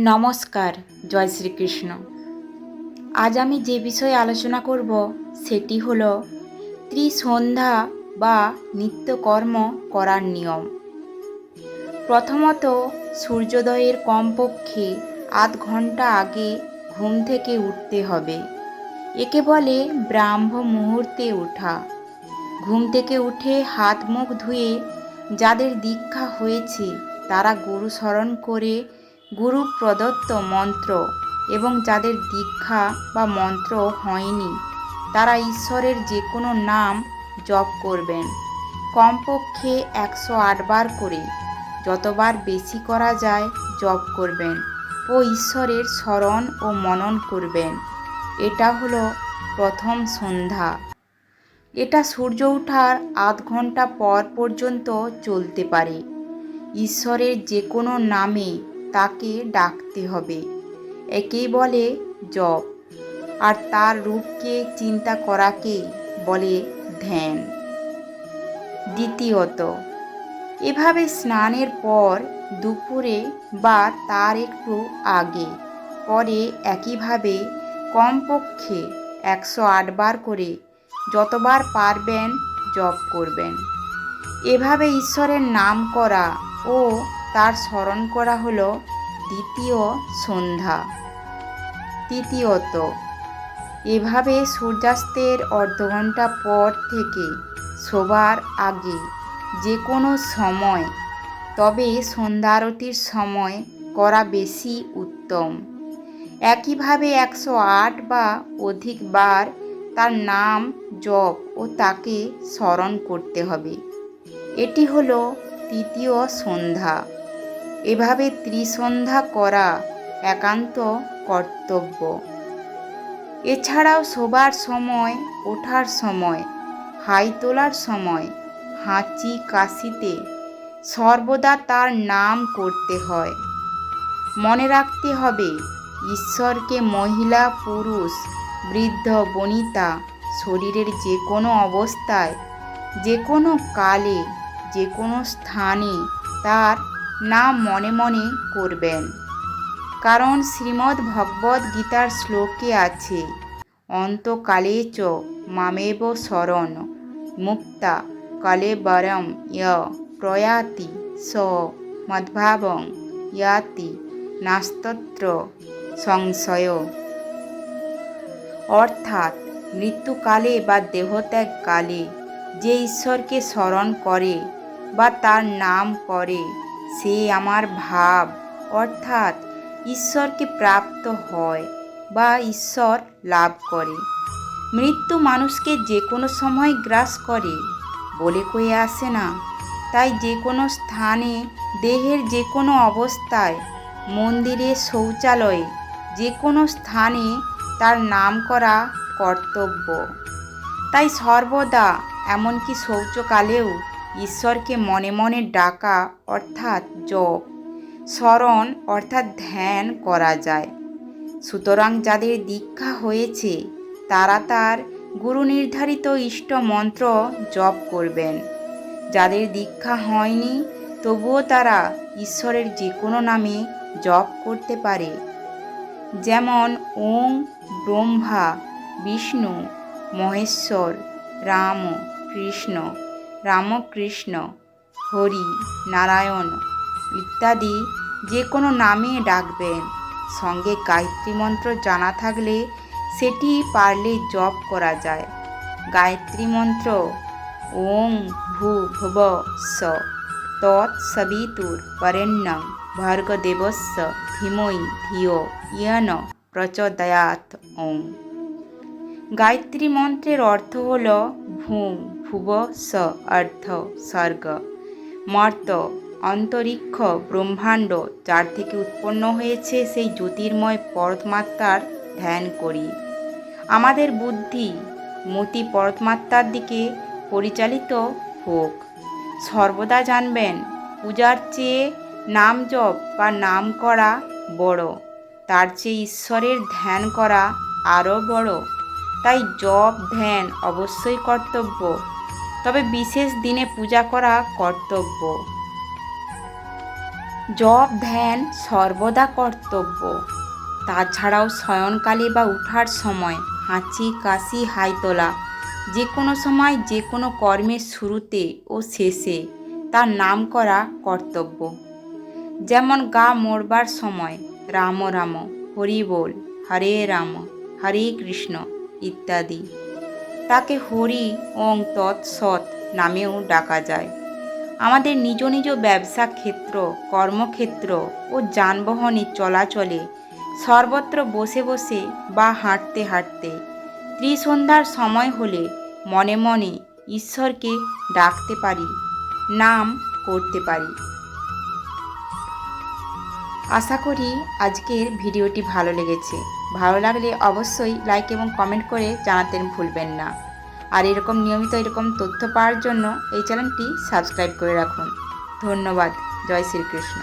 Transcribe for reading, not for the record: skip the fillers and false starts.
নমস্কার, জয় শ্রীকৃষ্ণ। আজ আমি যে বিষয়ে আলোচনা করব সেটি হলো ত্রিসন্ধ্যা বা নিত্যকর্ম করার নিয়ম। প্রথমত, সূর্যোদয়ের কমপক্ষে আধ ঘন্টা আগে ঘুম থেকে উঠতে হবে। একে বলে ব্রাহ্ম মুহূর্তে ওঠা। ঘুম থেকে উঠে হাত মুখ ধুয়ে যাদের দীক্ষা হয়েছে তারা গুরু স্মরণ করে গুরু প্রদত্ত মন্ত্র, এবং যাদের দীক্ষা বা মন্ত্র হয়নি তারা ঈশ্বরের যে কোনো নাম জপ করবেন। কমপক্ষে 108 বার করে, যতবার বেশি করা যায় জপ করবেন ও ঈশ্বরের স্মরণ ও মনন করবেন। এটা হলো প্রথম সন্ধ্যা। এটা সূর্য ওঠার আধ ঘন্টা পর পর্যন্ত চলতে পারে। ঈশ্বরের যে কোনো নামে তাকে ডাকতে হবে, একেই বলে জপ, আর তার রূপকে চিন্তা করাকে বলে ধ্যান। দ্বিতীয়ত, এভাবে স্নানের পর দুপুরে বা তার একটু আগে পরে একইভাবে কমপক্ষে 108 বার করে, যতবার পারবেন জপ করবেন। এভাবে ঈশ্বরের নাম করা ও তার স্মরণ করা হলো দ্বিতীয় সন্ধ্যা। তৃতীয়ত, এভাবে সূর্যাস্তের অর্ধ ঘন্টা পর থেকে শোবার আগে যে কোনো সময়, তবে সন্ধ্যারতির সময় করা বেশি উত্তম, একইভাবে 108 বা অধিক বার তার নাম জপ ও তাকে স্মরণ করতে হবে। এটি হলো তৃতীয় সন্ধ্যা। এভাবে ত্রিসন্ধ্যা করা একান্ত কর্তব্য। এছাড়াও শোবার সময়, ওঠার সময়, হাই তোলার সময়, হাঁচি কাশিতে সর্বদা তার নাম করতে হয়। মনে রাখতে হবে, ঈশ্বরকে মহিলা, পুরুষ, বৃদ্ধ, বনিতা, শরীরের যে কোনো অবস্থায়, যে কোনো কালে, যে কোনো স্থানে তার নাম মনে মনে করবেন। কারণ শ্রীমদ্ ভগবদ্ গীতার শ্লোকে আছে, অন্তকালে চ মামেব শরণ মুক্তা কলেবরম ইয় প্রয়াতি স মদ্ভাবং ইয়াতি নাস্তত্র সংশয়। অর্থাৎ মৃত্যুকালে বা দেহত্যাগকালে যে ঈশ্বরকে স্মরণ করে বা তার নাম করে সে আমার ভাব অর্থাৎ ঈশ্বরকে প্রাপ্ত হয় বা ঈশ্বর লাভ করে। মৃত্যু মানুষকে যে কোনো সময় গ্রাস করে বলে কয়ে আসে না। তাই যে কোনো স্থানে, দেহের যে কোনো অবস্থায়, মন্দিরে, শৌচালয়ে, যে কোনো স্থানে তার নাম করা কর্তব্য। তাই সর্বদা, এমনকি শৌচকালেও ঈশ্বরকে মনে মনে ডাকা অর্থাৎ জপ, স্মরণ অর্থাৎ ধ্যান করা যায়। সুতরাং যাদের দীক্ষা হয়েছে তারা তার গুরু নির্ধারিত ইষ্ট মন্ত্র জপ করবেন। যাদের দীক্ষা হয়নি তবুও তারা ঈশ্বরের যে কোনো নামে জপ করতে পারে। যেমন ওং ব্রহ্মা, বিষ্ণু, মহেশ্বর, রাম, কৃষ্ণ, রামকৃষ্ণ, হরি, নারায়ণ ইত্যাদি যে কোনো নামে ডাকবেন। সঙ্গে গায়ত্রী মন্ত্র জানা থাকলে সেটি পারলে জপ করা যায়। গায়ত্রী মন্ত্র ওং ভূর্ভুব স্বঃ তৎসবিতুর বরেণ্যং ভর্গদেবস্য ধীমহি ধিয়ো ইয় নঃ প্রচোদয়াৎ। ওং। গায়ত্রী মন্ত্রের অর্থ হল ভূম, ভুব, স অর্থ স্বর্গ, মর্ত অন্তরিক্ষ, ব্রহ্মাণ্ড যার থেকে উৎপন্ন হয়েছে সেই জ্যোতির্ময় পরমাত্মার ধ্যান করি। আমাদের বুদ্ধি, মতি পরমাত্মার দিকে পরিচালিত হোক। সর্বদা জানবেন, পূজার চেয়ে নাম জপ বা নাম করা বড়, তার চেয়ে ঈশ্বরের ধ্যান করা আরও বড়। তাই জপ ধ্যান অবশ্যই কর্তব্য, তবে বিশেষ দিনে পূজা করা কর্তব্য। জপ ধ্যান সর্বদা কর্তব্য। তাছাড়াও শয়নকালে বা ওঠার সময় হাঁচি কাশি হাই তোলা, যে কোনো সময় যে কোনো কর্মের শুরুতে ও শেষে তার নাম করা কর্তব্য। যেমন গা মরবার সময় রাম রাম, হরি বল, হরে রাম, হরে কৃষ্ণ ইত্যাদি। তাকে হরি ওং তৎসৎ নামেও ডাকা যায়। আমাদের নিজ নিজ ব্যবসা ক্ষেত্র, কর্মক্ষেত্র ও যানবাহনে চলাচলে সর্বত্র বসে বসে বা হাঁটতে হাঁটতে ত্রিসন্ধ্যার সময় হলে মনে মনে ঈশ্বরকে ডাকতে পারি, নাম করতে পারি। আশা করি আজকের ভিডিওটি ভালো লেগেছে। ভালো লাগলে অবশ্যই লাইক এবং কমেন্ট করে জানাতে ভুলবেন না। আর এরকম নিয়মিত এরকম তথ্য পাওয়ার জন্য এই চ্যানেলটি সাবস্ক্রাইব করে রাখুন। ধন্যবাদ। জয় শ্রীকৃষ্ণ।